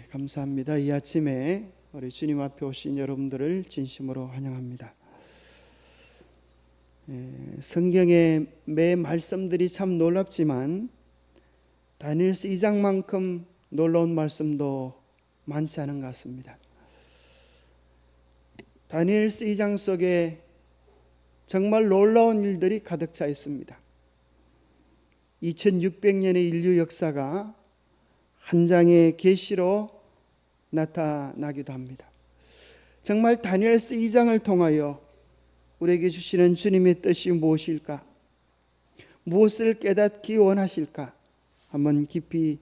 감사합니다. 이 아침에 우리 주님 앞에 오신 여러분들을 진심으로 환영합니다. 성경의 매 말씀들이 참 놀랍지만 다니엘서 2장만큼 놀라운 말씀도 많지 않은 것 같습니다. 다니엘서 2장 속에 정말 놀라운 일들이 가득 차 있습니다. 2600년의 인류 역사가 한 장의 계시로 나타나기도 합니다. 정말 다니엘서 2장을 통하여 우리에게 주시는 주님의 뜻이 무엇일까? 무엇을 깨닫기 원하실까? 한번 깊이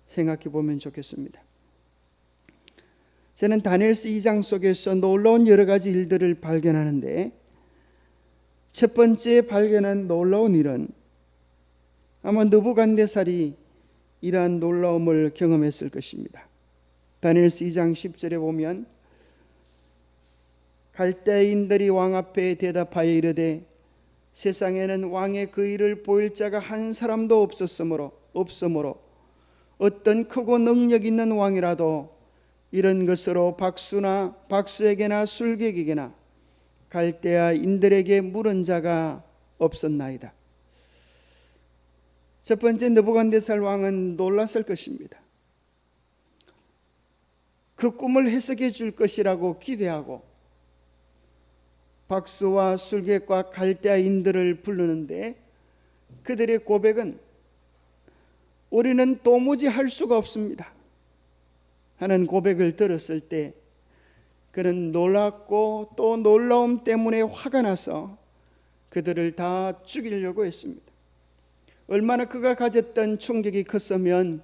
생각해 보면 좋겠습니다. 저는 다니엘서 2장 속에서 놀라운 여러 가지 일들을 발견하는데, 첫 번째 발견한 놀라운 일은 아마 느부갓네살이 이러한 놀라움을 경험했을 것입니다. 다니엘서 2장 10절에 보면 갈대인들이 왕 앞에 대답하여 이르되 세상에는 왕의 그 일을 보일 자가 한 사람도 없으므로 어떤 크고 능력 있는 왕이라도 이런 것으로 박수에게나 술객에게나 갈대아인들에게 물은 자가 없었나이다. 첫 번째, 느부갓네살 왕은 놀랐을 것입니다. 그 꿈을 해석해 줄 것이라고 기대하고 박수와 술객과 갈대아인들을 부르는데, 그들의 고백은 우리는 도무지 할 수가 없습니다 하는 고백을 들었을 때 그는 놀랐고 또 놀라움 때문에 화가 나서 그들을 다 죽이려고 했습니다. 얼마나 그가 가졌던 충격이 컸으면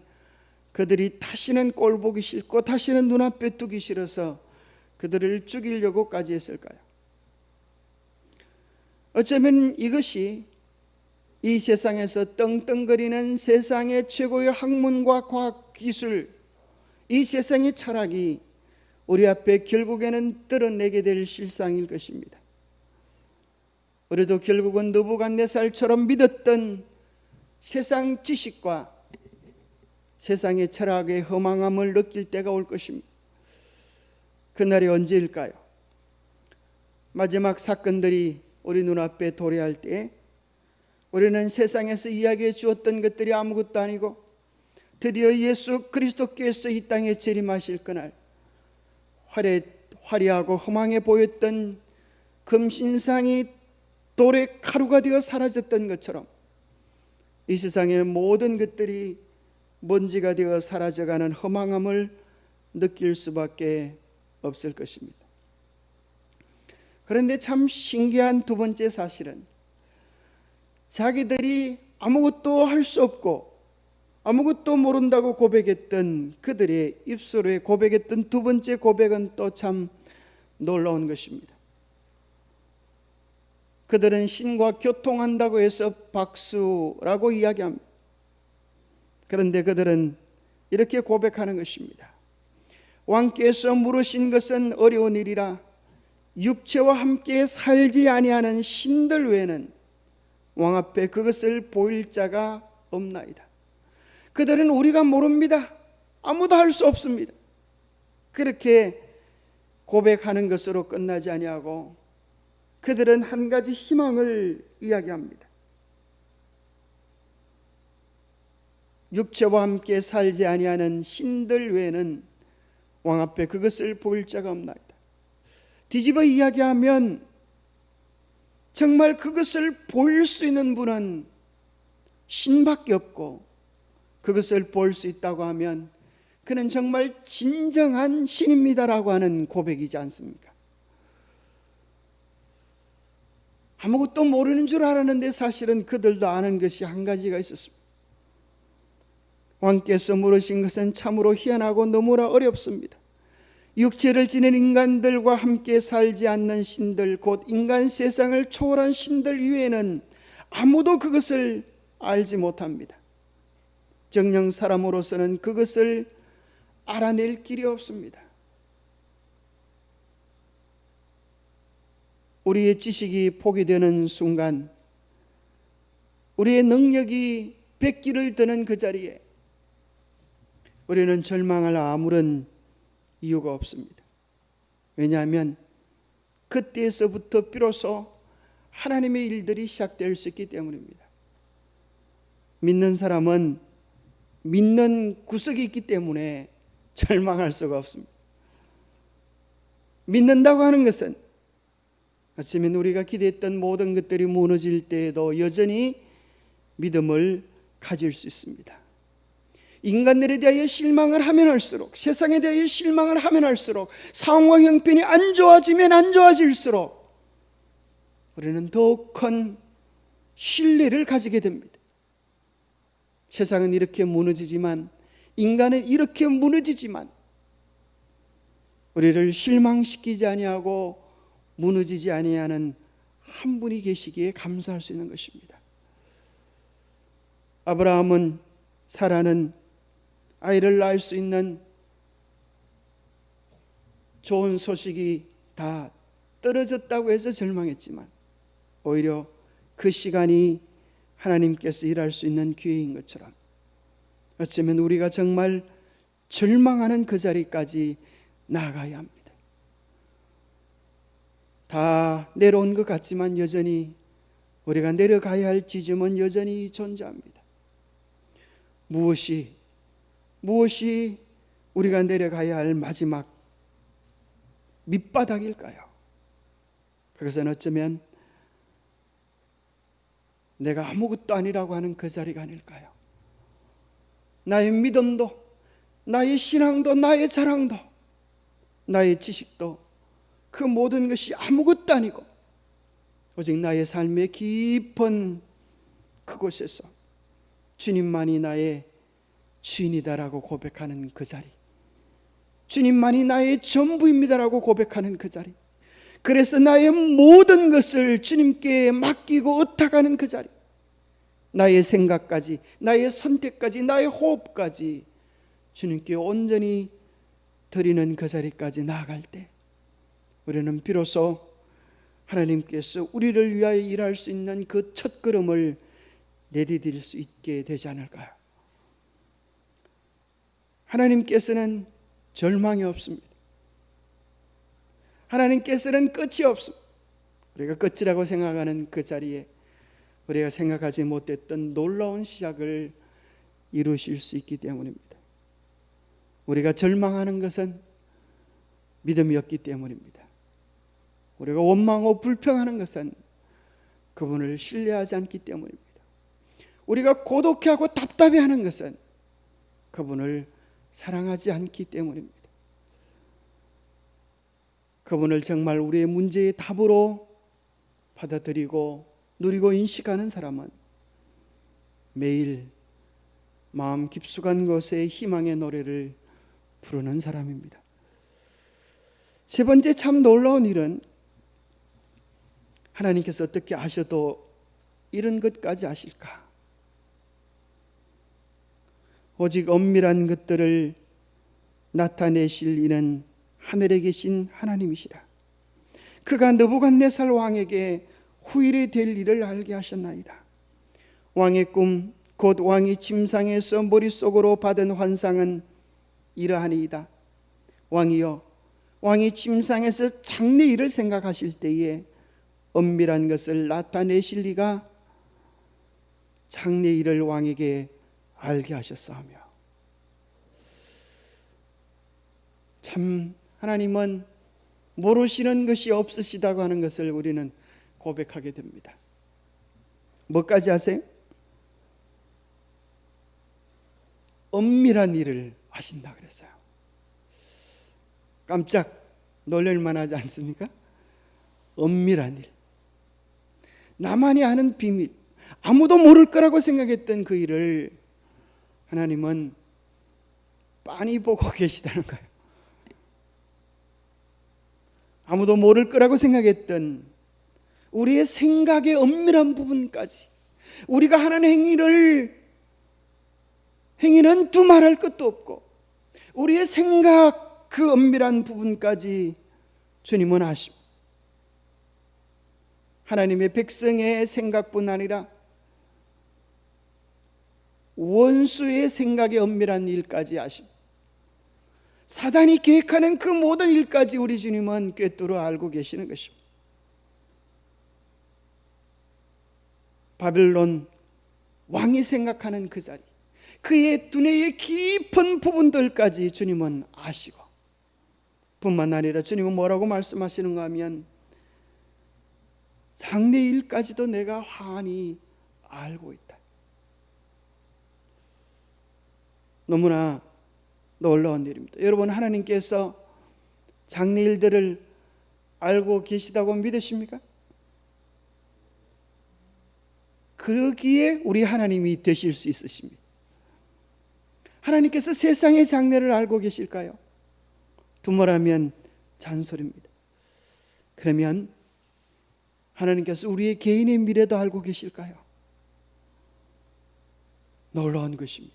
그들이 다시는 꼴 보기 싫고 다시는 눈앞에 두기 싫어서 그들을 죽이려고까지 했을까요? 어쩌면 이것이 이 세상에서 떵떵거리는 세상의 최고의 학문과 과학 기술, 이 세상의 철학이 우리 앞에 결국에는 드러내게 될 실상일 것입니다. 우리도 결국은 느부갓네살처럼 믿었던 세상 지식과 세상의 철학의 허망함을 느낄 때가 올 것입니다. 그날이 언제일까요? 마지막 사건들이 우리 눈앞에 도래할 때 우리는 세상에서 이야기해 주었던 것들이 아무것도 아니고 드디어 예수 그리스도께서 이 땅에 재림하실 그날, 화려하고 허망해 보였던 금신상이 돌의 가루가 되어 사라졌던 것처럼 이 세상의 모든 것들이 먼지가 되어 사라져가는 허망함을 느낄 수밖에 없을 것입니다. 그런데 참 신기한 두 번째 사실은 자기들이 아무것도 할 수 없고 아무것도 모른다고 고백했던 그들의 입술에 고백했던 두 번째 고백은 또 참 놀라운 것입니다. 그들은 신과 교통한다고 해서 박수라고 이야기합니다. 그런데 그들은 이렇게 고백하는 것입니다. 왕께서 물으신 것은 어려운 일이라 육체와 함께 살지 아니하는 신들 외에는 왕 앞에 그것을 보일 자가 없나이다. 그들은 우리가 모릅니다. 아무도 할 수 없습니다. 그렇게 고백하는 것으로 끝나지 아니하고 그들은 한 가지 희망을 이야기합니다. 육체와 함께 살지 아니하는 신들 외에는 왕 앞에 그것을 보일 자가 없나이다. 뒤집어 이야기하면 정말 그것을 보일 수 있는 분은 신밖에 없고 그것을 볼 수 있다고 하면 그는 정말 진정한 신입니다라고 하는 고백이지 않습니까? 아무것도 모르는 줄 알았는데 사실은 그들도 아는 것이 한 가지가 있었습니다. 왕께서 물으신 것은 참으로 희한하고 너무나 어렵습니다. 육체를 지닌 인간들과 함께 살지 않는 신들, 곧 인간 세상을 초월한 신들 이외에는 아무도 그것을 알지 못합니다. 정녕 사람으로서는 그것을 알아낼 길이 없습니다. 우리의 지식이 포기되는 순간, 우리의 능력이 백기를 드는 그 자리에 우리는 절망할 아무런 이유가 없습니다. 왜냐하면 그때에서부터 비로소 하나님의 일들이 시작될 수 있기 때문입니다. 믿는 사람은 믿는 구석이 있기 때문에 절망할 수가 없습니다. 믿는다고 하는 것은 어쩌면 우리가 기대했던 모든 것들이 무너질 때에도 여전히 믿음을 가질 수 있습니다. 인간들에 대하여 실망을 하면 할수록, 세상에 대하여 실망을 하면 할수록, 상황과 형편이 안 좋아지면 안 좋아질수록 우리는 더욱 큰 신뢰를 가지게 됩니다. 세상은 이렇게 무너지지만, 인간은 이렇게 무너지지만 우리를 실망시키지 아니하고 무너지지 아니하는 한 분이 계시기에 감사할 수 있는 것입니다. 아브라함은 사라는 아이를 낳을 수 있는 좋은 소식이 다 떨어졌다고 해서 절망했지만 오히려 그 시간이 하나님께서 일할 수 있는 기회인 것처럼 어쩌면 우리가 정말 절망하는 그 자리까지 나아가야 합니다. 다 내려온 것 같지만 여전히 우리가 내려가야 할 지점은 여전히 존재합니다. 무엇이 우리가 내려가야 할 마지막 밑바닥일까요? 그것은 어쩌면 내가 아무것도 아니라고 하는 그 자리가 아닐까요? 나의 믿음도, 나의 신앙도, 나의 자랑도, 나의 지식도 그 모든 것이 아무것도 아니고 오직 나의 삶의 깊은 그곳에서 주님만이 나의 주인이다라고 고백하는 그 자리, 주님만이 나의 전부입니다라고 고백하는 그 자리, 그래서 나의 모든 것을 주님께 맡기고 의탁하는 그 자리, 나의 생각까지, 나의 선택까지, 나의 호흡까지 주님께 온전히 드리는 그 자리까지 나아갈 때 우리는 비로소 하나님께서 우리를 위하여 일할 수 있는 그 첫 걸음을 내디딜 수 있게 되지 않을까요? 하나님께서는 절망이 없습니다. 하나님께서는 끝이 없습니다. 우리가 끝이라고 생각하는 그 자리에 우리가 생각하지 못했던 놀라운 시작을 이루실 수 있기 때문입니다. 우리가 절망하는 것은 믿음이 없기 때문입니다. 우리가 원망하고 불평하는 것은 그분을 신뢰하지 않기 때문입니다. 우리가 고독해하고 답답해하는 것은 그분을 사랑하지 않기 때문입니다. 그분을 정말 우리의 문제의 답으로 받아들이고 누리고 인식하는 사람은 매일 마음 깊숙한 곳에 희망의 노래를 부르는 사람입니다. 세 번째 참 놀라운 일은 하나님께서 어떻게 아셔도 이런 것까지 아실까? 오직 엄밀한 것들을 나타내실 이는 하늘에 계신 하나님이시라. 그가 느부갓네살 왕에게 후일에 될 일을 알게 하셨나이다. 왕의 꿈 곧 왕이 침상에서 머릿속으로 받은 환상은 이러하니이다. 왕이여, 왕이 침상에서 장래 일을 생각하실 때에 엄밀한 것을 나타내실 리가 장래 일을 왕에게 알게 하셨사오며. 참 하나님은 모르시는 것이 없으시다고 하는 것을 우리는 고백하게 됩니다. 뭐까지 아세요? 엄밀한 일을 하신다 그랬어요. 깜짝 놀랄만 하지 않습니까? 엄밀한 일, 나만이 아는 비밀, 아무도 모를 거라고 생각했던 그 일을 하나님은 빤히 보고 계시다는 거예요. 아무도 모를 거라고 생각했던 우리의 생각의 엄밀한 부분까지, 우리가 하는 행위는 두말할 것도 없고 우리의 생각 그 엄밀한 부분까지 주님은 아십니다. 하나님의 백성의 생각뿐 아니라 원수의 생각의 엄밀한 일까지 아십니다. 사단이 계획하는 그 모든 일까지 우리 주님은 꿰뚫어 알고 계시는 것입니다. 바벨론 왕이 생각하는 그 자리, 그의 두뇌의 깊은 부분들까지 주님은 아시고, 뿐만 아니라 주님은 뭐라고 말씀하시는가 하면 장래일까지도 내가 환히 알고 있다. 너무나 놀라운 일입니다. 여러분, 하나님께서 장래일들을 알고 계시다고 믿으십니까? 그러기에 우리 하나님이 되실 수 있으십니다. 하나님께서 세상의 장래를 알고 계실까요? 두말하면 잔소리입니다. 그러면 하나님께서 우리의 개인의 미래도 알고 계실까요? 놀라운 것입니다.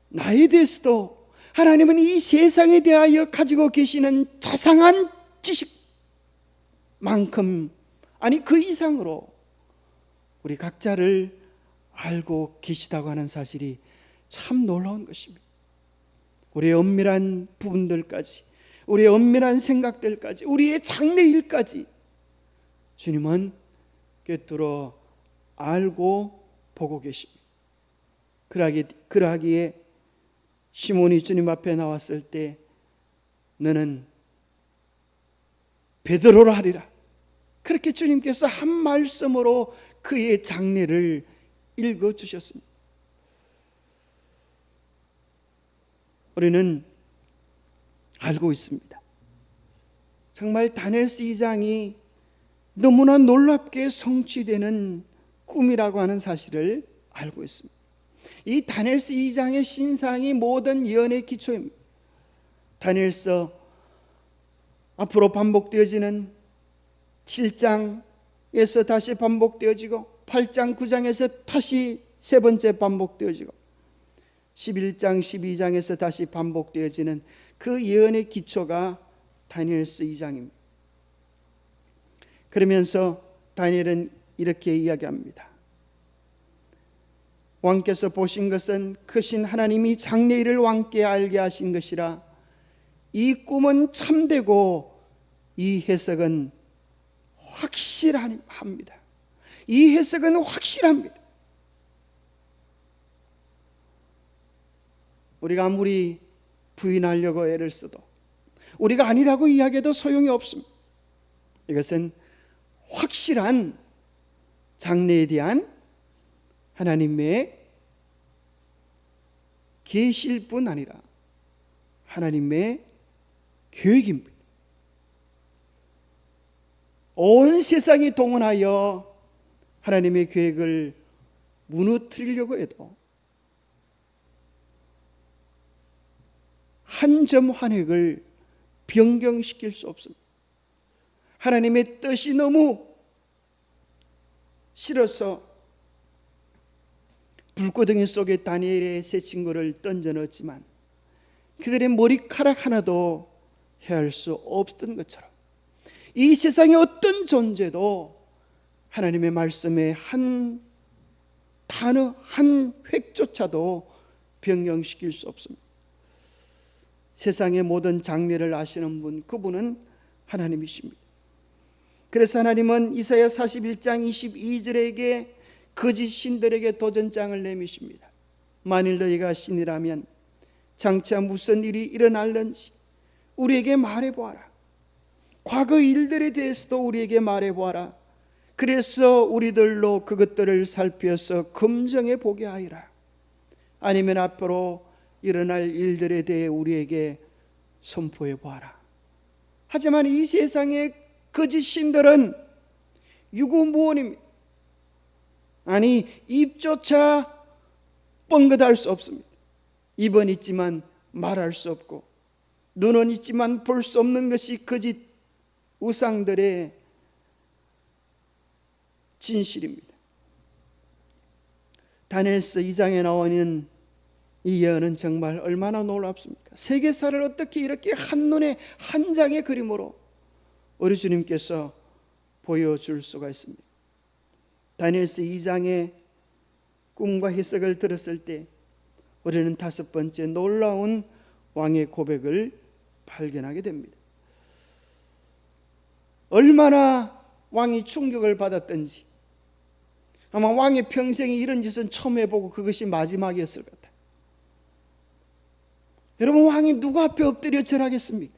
나에 대해서도 하나님은 이 세상에 대하여 가지고 계시는 자상한 지식만큼, 아니 그 이상으로 우리 각자를 알고 계시다고 하는 사실이 참 놀라운 것입니다. 우리의 엄밀한 부분들까지, 우리의 엄밀한 생각들까지, 우리의 장래일까지 주님은 꿰뚫어 알고 보고 계십니다. 그러하기에 시몬이 주님 앞에 나왔을 때 너는 베드로라 하리라, 그렇게 주님께서 한 말씀으로 그의 장래를 읽어주셨습니다. 우리는 알고 있습니다. 정말 다니엘서 2장이 너무나 놀랍게 성취되는 꿈이라고 하는 사실을 알고 있습니다. 이 다니엘서 2장의 신상이 모든 예언의 기초입니다. 다니엘서 앞으로 반복되어지는 7장에서 다시 반복되어지고 8장 9장에서 다시 세 번째 반복되어지고 11장 12장에서 다시 반복되어지는 그 예언의 기초가 다니엘서 2장입니다. 그러면서 다니엘은 이렇게 이야기합니다. 왕께서 보신 것은 크신 하나님이 장래일을 왕께 알게 하신 것이라. 이 꿈은 참되고 이 해석은 확실합니다. 이 해석은 확실합니다. 우리가 아무리 부인하려고 애를 써도, 우리가 아니라고 이야기해도 소용이 없습니다. 이것은 확실한 장래에 대한 하나님의 계시일 뿐 아니라 하나님의 계획입니다. 온 세상이 동원하여 하나님의 계획을 무너뜨리려고 해도 한 점 한 획을 변경시킬 수 없습니다. 하나님의 뜻이 너무 싫어서 불구덩이 속에 다니엘의 세 친구를 던져 넣었지만 그들의 머리카락 하나도 헤아릴 수 없던 것처럼 이 세상의 어떤 존재도 하나님의 말씀의 한 단어 한 획조차도 변경시킬 수 없습니다. 세상의 모든 장래를 아시는 분, 그분은 하나님이십니다. 그래서 하나님은 이사야 41장 22절에게 거짓 신들에게 도전장을 내미십니다. 만일 너희가 신이라면 장차 무슨 일이 일어날는지 우리에게 말해보아라. 과거 일들에 대해서도 우리에게 말해보아라. 그래서 우리들로 그것들을 살펴서 검증해 보게 하리라. 아니면 앞으로 일어날 일들에 대해 우리에게 선포해 보아라. 하지만 이 세상의 거짓 신들은 유구무원입니다. 아니, 입조차 뻥긋할 수 없습니다. 입은 있지만 말할 수 없고, 눈은 있지만 볼 수 없는 것이 거짓 우상들의 진실입니다. 다니엘서 2장에 나오는 이 예언은 정말 얼마나 놀랍습니까? 세계사를 어떻게 이렇게 한눈에 한 장의 그림으로 우리 주님께서 보여줄 수가 있습니다. 다니엘서 2장의 꿈과 해석을 들었을 때 우리는 다섯 번째 놀라운 왕의 고백을 발견하게 됩니다. 얼마나 왕이 충격을 받았던지, 아마 왕의 평생에 이런 짓은 처음 해보고 그것이 마지막이었을 것 같아요. 여러분, 왕이 누구 앞에 엎드려 절하겠습니까?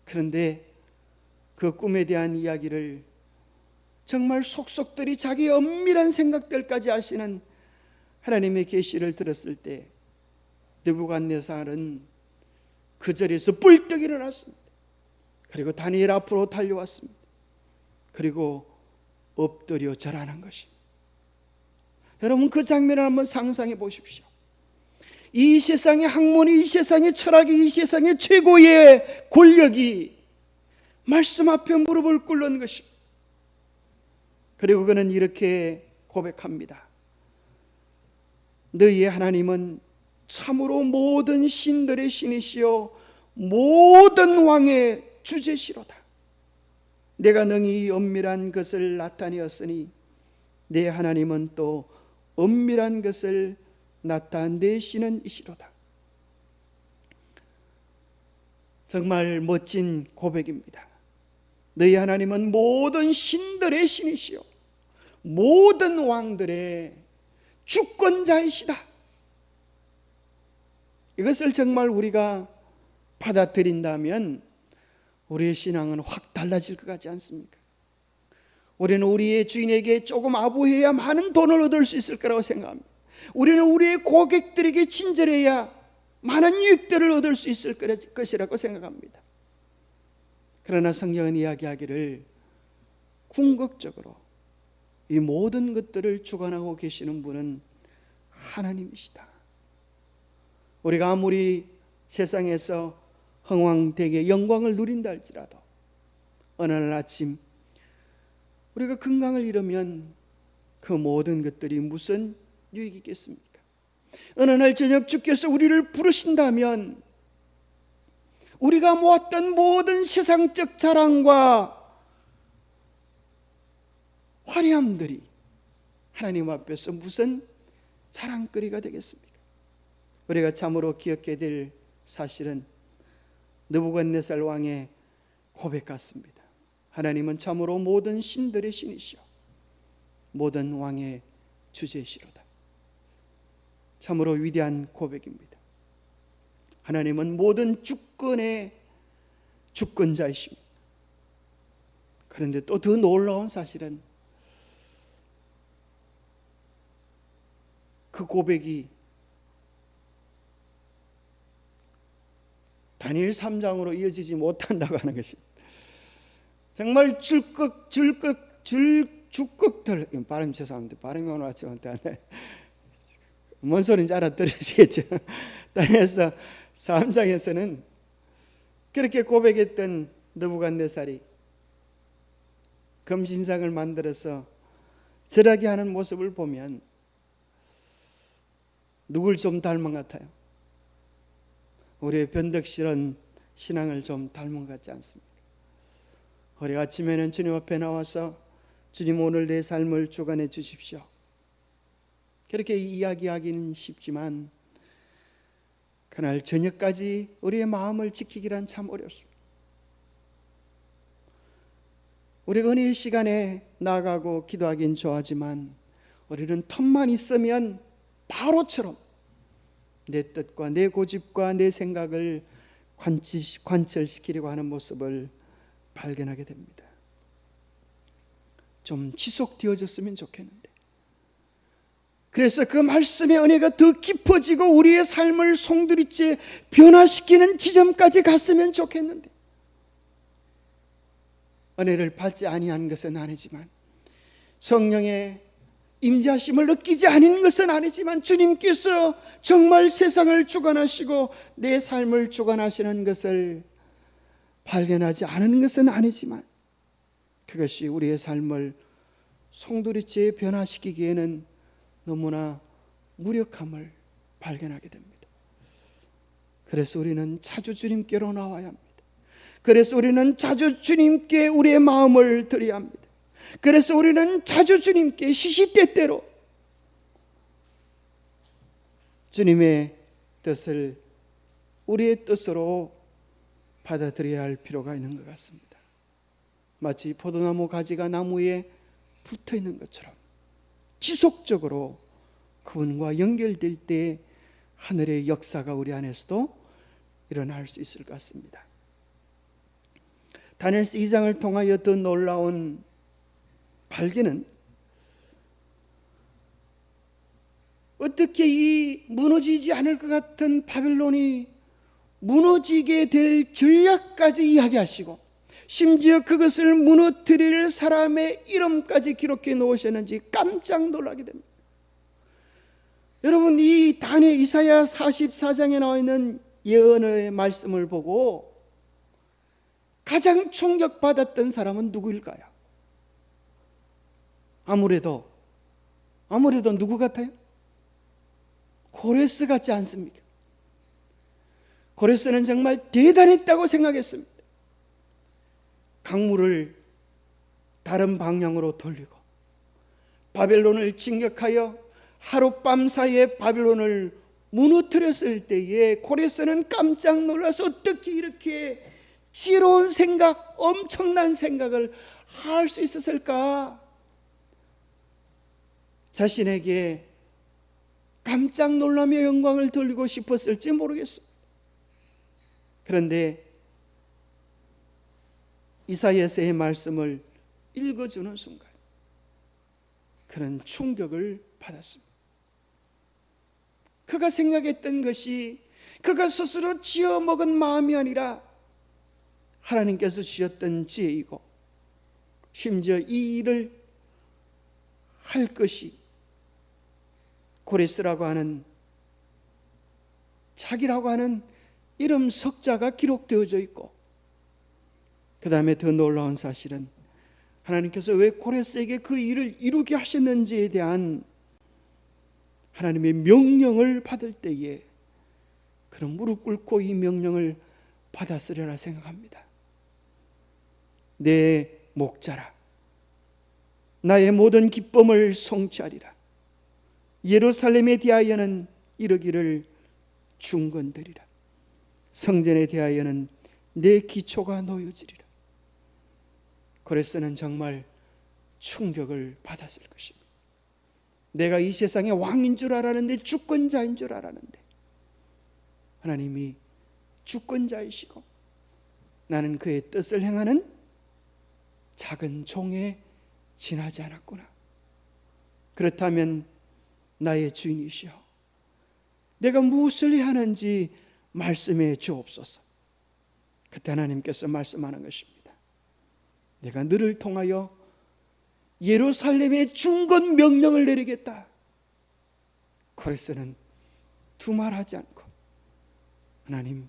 그런데 그 꿈에 대한 이야기를 정말 속속들이 자기의 엄밀한 생각들까지 아시는 하나님의 계시를 들었을 때 느부갓네살은 그 자리에서 뿔떡 일어났습니다. 그리고 다니엘 앞으로 달려왔습니다. 그리고 엎드려 절하는 것입니다. 여러분, 그 장면을 한번 상상해 보십시오. 이 세상의 학문이, 이 세상의 철학이, 이 세상의 최고의 권력이 말씀 앞에 무릎을 꿇는 것입니다. 그리고 그는 이렇게 고백합니다. 너희의 하나님은 참으로 모든 신들의 신이시요 모든 왕의 주제시로다. 내가 능히 엄밀한 것을 나타내었으니 내 하나님은 또 엄밀한 것을 나타내시는 이시로다. 정말 멋진 고백입니다. 너희 하나님은 모든 신들의 신이시요 모든 왕들의 주권자이시다. 이것을 정말 우리가 받아들인다면 우리의 신앙은 확 달라질 것 같지 않습니까? 우리는 우리의 주인에게 조금 아부해야 많은 돈을 얻을 수 있을 거라고 생각합니다. 우리는 우리의 고객들에게 친절해야 많은 유익들을 얻을 수 있을 것이라고 생각합니다. 그러나 성경은 이야기하기를 궁극적으로 이 모든 것들을 주관하고 계시는 분은 하나님이시다. 우리가 아무리 세상에서 흥왕대계 영광을 누린다 할지라도 어느 날 아침 우리가 건강을 잃으면 그 모든 것들이 무슨 유익이 있겠습니까? 어느 날 저녁 주께서 우리를 부르신다면 우리가 모았던 모든 세상적 자랑과 화려함들이 하나님 앞에서 무슨 자랑거리가 되겠습니까? 우리가 참으로 기억해야 될 사실은 느부갓네살 왕의 고백 같습니다. 하나님은 참으로 모든 신들의 신이시오 모든 왕의 주제시로다. 참으로 위대한 고백입니다. 하나님은 모든 주권의 주권자이십니다. 그런데 또 더 놀라운 사실은 그 고백이 다니엘 3장으로 이어지지 못한다고 하는 것입니다. 정말 주걱들 발음 죄송합니다. 발음이 오늘 아침 뭔 소리인지 알아들으시겠죠? 다니엘서 3장에서는 그렇게 고백했던 느부갓네살이 금신상을 만들어서 절하게 하는 모습을 보면 누굴 좀 닮은 것 같아요? 우리의 변덕스러운 신앙을 좀 닮은 것 같지 않습니까? 우리 아침에는 주님 앞에 나와서 주님 오늘 내 삶을 주관해 주십시오. 그렇게 이야기하기는 쉽지만 그날 저녁까지 우리의 마음을 지키기란 참 어렵습니다. 우리가 은혜의 시간에 나가고 기도하긴 좋아하지만 우리는 틈만 있으면 바로처럼 내 뜻과 내 고집과 내 생각을 관철시키려고 하는 모습을 발견하게 됩니다. 좀 지속되어졌으면 좋겠는데, 그래서 그 말씀의 은혜가 더 깊어지고 우리의 삶을 송두리째 변화시키는 지점까지 갔으면 좋겠는데, 은혜를 받지 아니한 것은 아니지만 성령의 임재하심을 느끼지 않은 것은 아니지만 주님께서 정말 세상을 주관하시고 내 삶을 주관하시는 것을 발견하지 않은 것은 아니지만 그것이 우리의 삶을 송두리째 변화시키기에는 너무나 무력함을 발견하게 됩니다. 그래서 우리는 자주 주님께로 나와야 합니다. 그래서 우리는 자주 주님께 우리의 마음을 드려야 합니다. 그래서 우리는 자주 주님께 시시때때로 주님의 뜻을 우리의 뜻으로 받아들여야 할 필요가 있는 것 같습니다. 마치 포도나무 가지가 나무에 붙어 있는 것처럼 지속적으로 그분과 연결될 때 하늘의 역사가 우리 안에서도 일어날 수 있을 것 같습니다. 다니엘서 2장을 통하여 더 놀라운 발견은 어떻게 이 무너지지 않을 것 같은 바벨론이 무너지게 될 전략까지 이야기하시고 심지어 그것을 무너뜨릴 사람의 이름까지 기록해 놓으셨는지 깜짝 놀라게 됩니다. 여러분, 이 다니엘 이사야 44장에 나와 있는 예언의 말씀을 보고 가장 충격받았던 사람은 누구일까요? 아무래도 누구 같아요? 고레스 같지 않습니까? 고레스는 정말 대단했다고 생각했습니다. 강물을 다른 방향으로 돌리고 바벨론을 진격하여 하룻밤 사이에 바벨론을 무너뜨렸을 때에 고레스는 깜짝 놀라서 어떻게 이렇게 지혜로운 생각, 엄청난 생각을 할 수 있었을까? 자신에게 깜짝 놀라며 영광을 돌리고 싶었을지 모르겠습니다. 그런데 이사야서의 말씀을 읽어주는 순간 그런 충격을 받았습니다. 그가 생각했던 것이 그가 스스로 지어먹은 마음이 아니라 하나님께서 주셨던 지혜이고 심지어 이 일을 할 것이 고레스라고 하는 자기라고 하는 이름 석자가 기록되어져 있고 그 다음에 더 놀라운 사실은 하나님께서 왜 고레스에게 그 일을 이루게 하셨는지에 대한 하나님의 명령을 받을 때에 그런 무릎 꿇고 이 명령을 받았으리라 생각합니다. 내 목자라 나의 모든 기쁨을 성취하리라. 예루살렘에 대하여는 이르기를 중건되리라. 성전에 대하여는 내 기초가 놓여지리라. 고레스는 정말 충격을 받았을 것입니다. 내가 이 세상의 왕인 줄 알았는데, 주권자인 줄 알았는데 하나님이 주권자이시고 나는 그의 뜻을 행하는 작은 종에 지나지 않았구나. 그렇다면 나의 주인이시여, 내가 무엇을 해야 하는지 말씀해 주옵소서. 그때 하나님께서 말씀하는 것입니다. 내가 너를 통하여 예루살렘에 중건 명령을 내리겠다. 고레스는 두말하지 않고 하나님,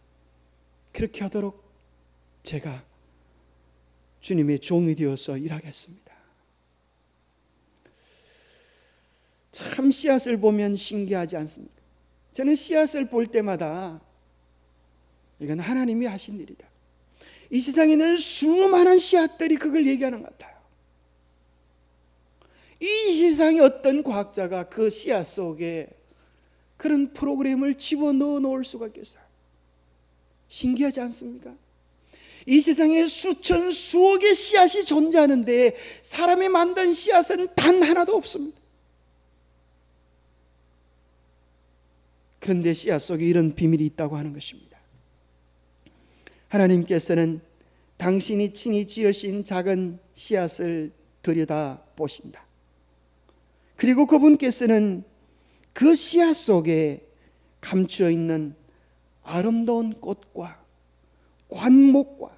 그렇게 하도록 제가 주님의 종이 되어서 일하겠습니다. 참 씨앗을 보면 신기하지 않습니까? 저는 씨앗을 볼 때마다 이건 하나님이 하신 일이다. 이 세상에 있는 수많은 씨앗들이 그걸 얘기하는 것 같아요. 이 세상에 어떤 과학자가 그 씨앗 속에 그런 프로그램을 집어넣어 놓을 수가 있겠어요? 신기하지 않습니까? 이 세상에 수천 수억의 씨앗이 존재하는데 사람이 만든 씨앗은 단 하나도 없습니다. 그런데 씨앗 속에 이런 비밀이 있다고 하는 것입니다. 하나님께서는 당신이 친히 지으신 작은 씨앗을 들여다 보신다. 그리고 그분께서는 그 씨앗 속에 감추어 있는 아름다운 꽃과 관목과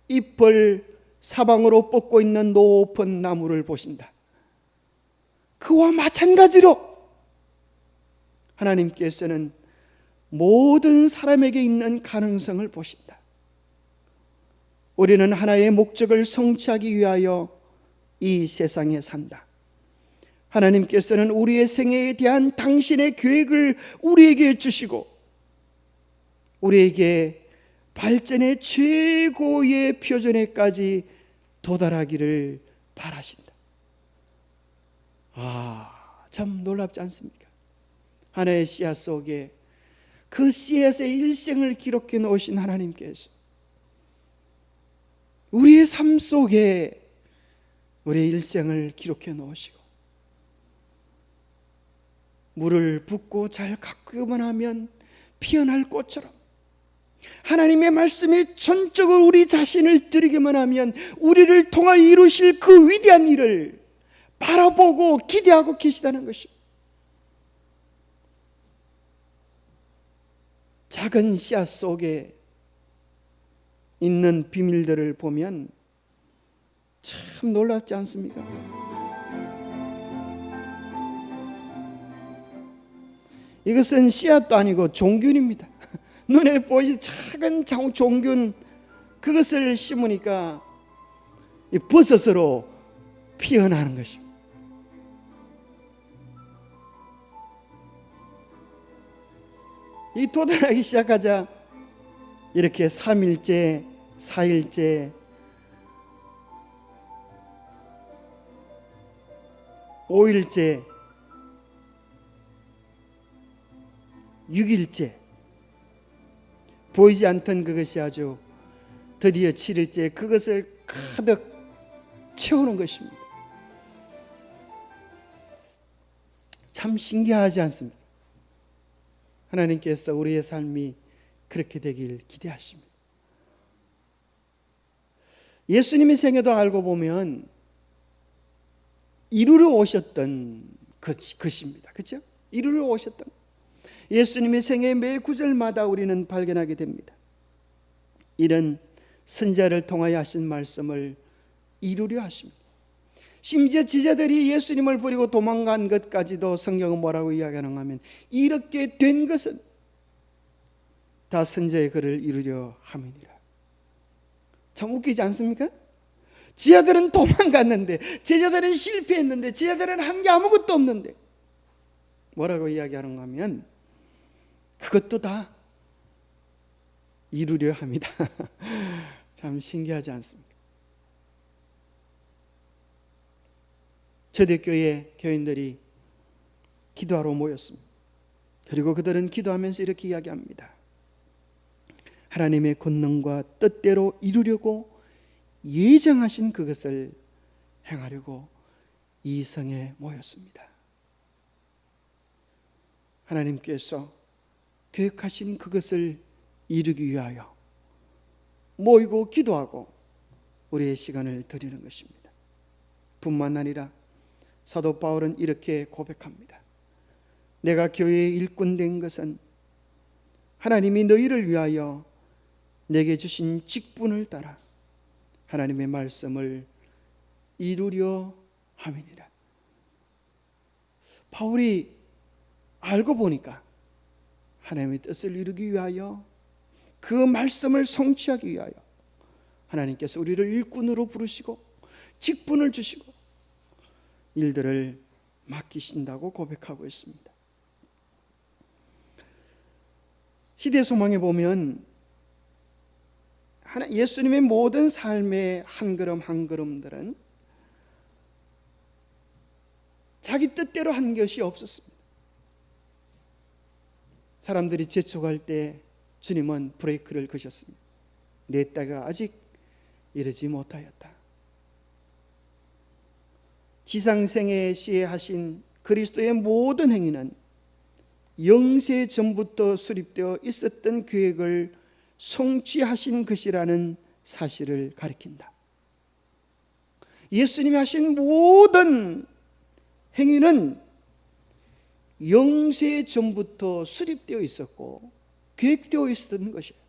잎을 사방으로 뻗고 있는 높은 나무를 보신다. 그와 마찬가지로 하나님께서는 모든 사람에게 있는 가능성을 보신다. 우리는 하나의 목적을 성취하기 위하여 이 세상에 산다. 하나님께서는 우리의 생애에 대한 당신의 계획을 우리에게 주시고 우리에게 발전의 최고의 표준에까지 도달하기를 바라신다. 참 놀랍지 않습니까? 하나의 씨앗 속에 그 씨앗의 일생을 기록해 놓으신 하나님께서 우리의 삶 속에 우리의 일생을 기록해 놓으시고 물을 붓고 잘 가꾸기만 하면 피어날 꽃처럼 하나님의 말씀에 전적으로 우리 자신을 드리기만 하면 우리를 통하여 이루실 그 위대한 일을 바라보고 기대하고 계시다는 것입니다. 작은 씨앗 속에 있는 비밀들을 보면 참 놀랍지 않습니까? 이것은 씨앗도 아니고 종균입니다. 눈에 보이는 작은 종균, 그것을 심으니까 버섯으로 피어나는 것입니다. 이 돋아나기 시작하자 이렇게 3일째, 4일째, 5일째, 6일째 보이지 않던 그것이 아주 드디어 7일째 그것을 가득 채우는 것입니다. 참 신기하지 않습니까? 하나님께서 우리의 삶이 그렇게 되길 기대하십니다. 예수님의 생애도 알고 보면 이루러 오셨던 것입니다. 그렇죠? 이루러 오셨던 예수님의 생애 매 구절마다 우리는 발견하게 됩니다. 이런 선자를 통하여 하신 말씀을 이루려 하십니다. 심지어 제자들이 예수님을 버리고 도망간 것까지도 성경은 뭐라고 이야기하는가 하면 이렇게 된 것은 다 선자의 글을 이루려 함이니라. 참 웃기지 않습니까? 제자들은 도망갔는데, 제자들은 실패했는데, 제자들은 한 게 아무것도 없는데 뭐라고 이야기하는가 하면 그것도 다 이루려 합니다. 참 신기하지 않습니까? 초대교회 교인들이 기도하러 모였습니다. 그리고 그들은 기도하면서 이렇게 이야기합니다. 하나님의 권능과 뜻대로 이루려고 예정하신 그것을 행하려고 이 성에 모였습니다. 하나님께서 계획하신 그것을 이루기 위하여 모이고 기도하고 우리의 시간을 드리는 것입니다. 뿐만 아니라 사도 바울은 이렇게 고백합니다. 내가 교회의 일꾼 된 것은 하나님이 너희를 위하여 내게 주신 직분을 따라 하나님의 말씀을 이루려 함이니라. 바울이 알고 보니까 하나님의 뜻을 이루기 위하여 그 말씀을 성취하기 위하여 하나님께서 우리를 일꾼으로 부르시고 직분을 주시고 일들을 맡기신다고 고백하고 있습니다. 시대 소망에 보면 예수님의 모든 삶의 한 걸음 한 걸음들은 자기 뜻대로 한 것이 없었습니다. 사람들이 재촉할 때 주님은 브레이크를 거셨습니다. 내 때가 아직 이르지 못하였다. 지상생애 시에 하신 그리스도의 모든 행위는 영세 전부터 수립되어 있었던 계획을 성취하신 것이라는 사실을 가리킨다. 예수님이 하신 모든 행위는 영세 전부터 수립되어 있었고 계획되어 있었던 것이에요.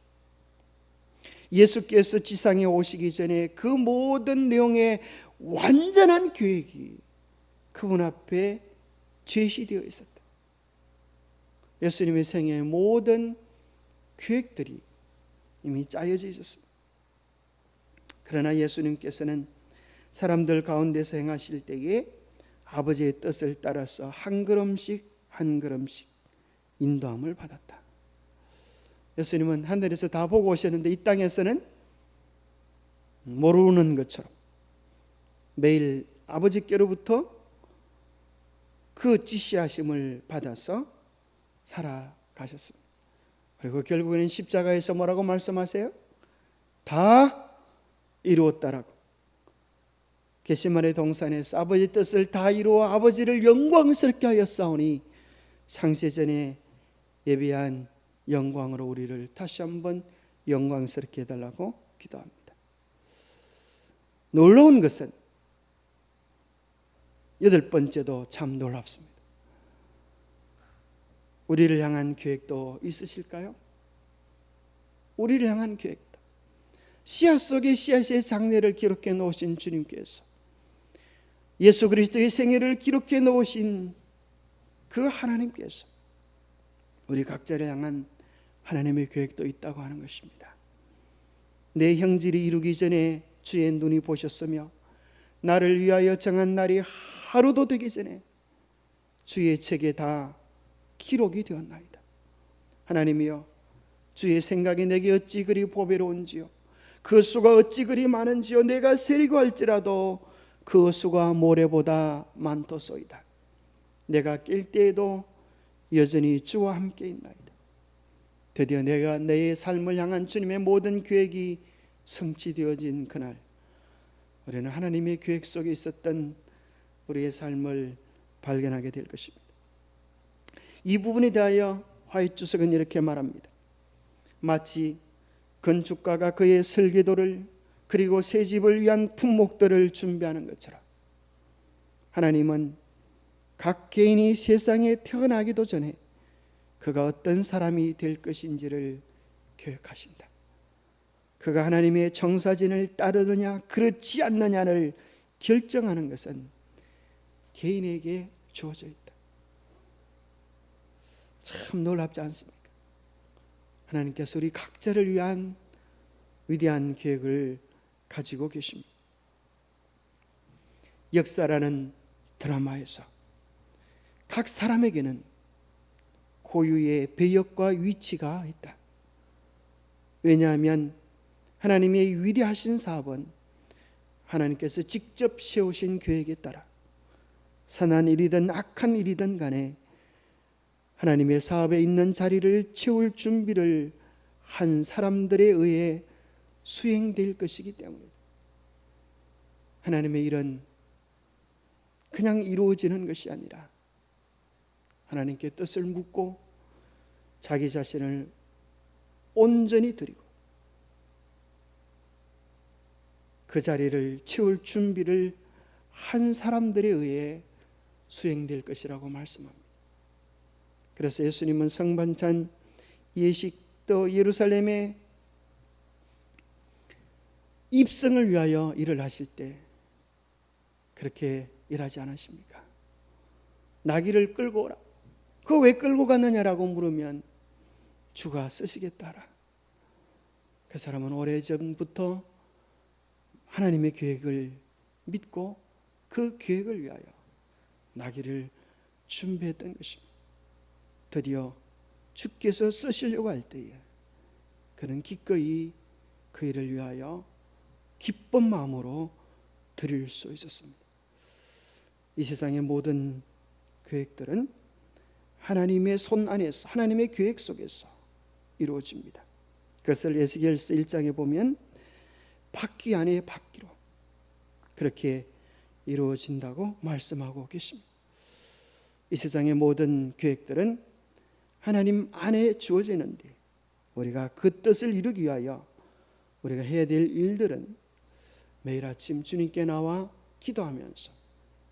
예수께서 지상에 오시기 전에 그 모든 내용의 완전한 계획이 그분 앞에 제시되어 있었다. 예수님의 생애의 모든 계획들이 이미 짜여져 있었습니다. 그러나 예수님께서는 사람들 가운데서 행하실 때에 아버지의 뜻을 따라서 한 걸음씩 한 걸음씩 인도함을 받았다. 예수님은 하늘에서 다 보고 오셨는데 이 땅에서는 모르는 것처럼 매일 아버지께로부터 그 지시하심을 받아서 살아가셨습니다. 그리고 결국에는 십자가에서 뭐라고 말씀하세요? 다 이루었다라고. 겟세마네 동산에서 아버지 뜻을 다 이루어 아버지를 영광스럽게 하였사오니 창세전에 예비한 영광으로 우리를 다시 한번 영광스럽게 해달라고 기도합니다. 놀라운 것은 여덟 번째도 참 놀랍습니다. 우리를 향한 계획도 있으실까요? 우리를 향한 계획도. 씨앗 속에 씨앗의 장래를 기록해 놓으신 주님께서 예수 그리스도의 생애를 기록해 놓으신 그 하나님께서 우리 각자를 향한 하나님의 계획도 있다고 하는 것입니다. 내 형질이 이루기 전에 주의 눈이 보셨으며 나를 위하여 정한 날이 하루도 되기 전에 주의 책에 다 기록이 되었나이다. 하나님이여, 주의 생각이 내게 어찌 그리 보배로운지요, 그 수가 어찌 그리 많은지요. 내가 세리고 할지라도 그 수가 모래보다 많도소이다. 내가 깰 때에도 여전히 주와 함께 있나이다. 드디어 내가 내 삶을 향한 주님의 모든 계획이 성취되어진 그날, 우리는 하나님의 계획 속에 있었던 우리의 삶을 발견하게 될 것입니다. 이 부분에 대하여 화이트 주석은 이렇게 말합니다. 마치 건축가가 그의 설계도를 그리고 새 집을 위한 품목들을 준비하는 것처럼 하나님은 각 개인이 세상에 태어나기도 전에 그가 어떤 사람이 될 것인지를 계획하신다. 그가 하나님의 청사진을 따르느냐 그렇지 않느냐를 결정하는 것은 개인에게 주어져 있다. 참 놀랍지 않습니까? 하나님께서 우리 각자를 위한 위대한 계획을 가지고 계십니다. 역사라는 드라마에서 각 사람에게는 고유의 배역과 위치가 있다. 왜냐하면 하나님의 위대하신 사업은 하나님께서 직접 세우신 계획에 따라 선한 일이든 악한 일이든 간에 하나님의 사업에 있는 자리를 채울 준비를 한 사람들에 의해 수행될 것이기 때문입니다. 하나님의 일은 그냥 이루어지는 것이 아니라 하나님께 뜻을 묻고 자기 자신을 온전히 드리고 그 자리를 채울 준비를 한 사람들에 의해 수행될 것이라고 말씀합니다. 그래서 예수님은 성반찬 예식 또 예루살렘의 입성을 위하여 일을 하실 때 그렇게 일하지 않으십니까? 나귀를 끌고 오라. 그거 왜 끌고 갔느냐라고 물으면 주가 쓰시겠다라. 그 사람은 오래전부터 하나님의 계획을 믿고 그 계획을 위하여 나귀를 준비했던 것입니다. 드디어 주께서 쓰시려고 할 때에 그는 기꺼이 그 일을 위하여 기쁜 마음으로 드릴 수 있었습니다. 이 세상의 모든 계획들은 하나님의 손 안에서 하나님의 계획 속에서 이루어집니다. 그것을 에스겔서 1장에 보면 바퀴 안에 바퀴로 그렇게 이루어진다고 말씀하고 계십니다. 이 세상의 모든 계획들은 하나님 안에 주어지는데 우리가 그 뜻을 이루기 위하여 우리가 해야 될 일들은 매일 아침 주님께 나와 기도하면서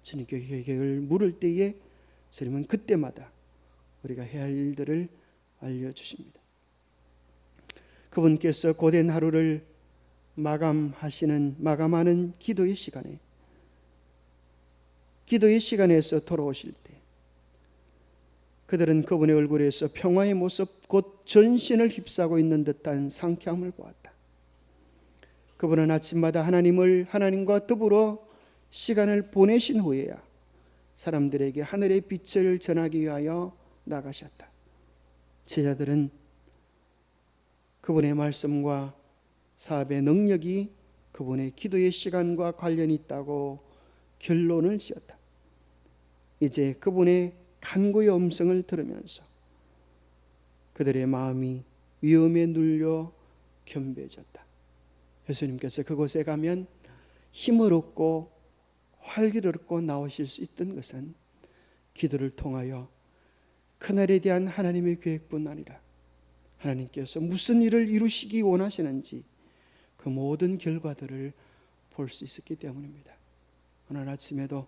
주님께 계획을 물을 때에 주님은 그때마다 우리가 해야 할 일들을 알려주십니다. 그분께서 고된 하루를 마감하는 기도의 시간에서 돌아오실 때 그들은 그분의 얼굴에서 평화의 모습 곧 전신을 휩싸고 있는 듯한 상쾌함을 보았다. 그분은 아침마다 하나님과 더불어 시간을 보내신 후에야 사람들에게 하늘의 빛을 전하기 위하여 나가셨다. 제자들은 그분의 말씀과 사업의 능력이 그분의 기도의 시간과 관련이 있다고 결론을 지었다. 이제 그분의 간구의 음성을 들으면서 그들의 마음이 위험에 눌려 겸비해졌다. 예수님께서 그곳에 가면 힘을 얻고 활기를 얻고 나오실 수 있던 것은 기도를 통하여 그날에 대한 하나님의 계획뿐 아니라 하나님께서 무슨 일을 이루시기 원하시는지 그 모든 결과들을 볼 수 있었기 때문입니다. 오늘 아침에도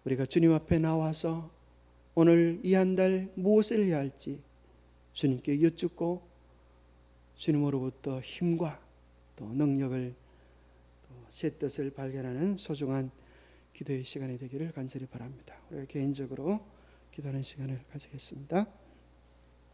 우리가 주님 앞에 나와서 오늘 이 한 달 무엇을 해야 할지 주님께 여쭙고 주님으로부터 힘과 또 능력을 또 새 뜻을 발견하는 소중한 기도의 시간이 되기를 간절히 바랍니다. 우리가 개인적으로 기도하는 시간을 가지겠습니다.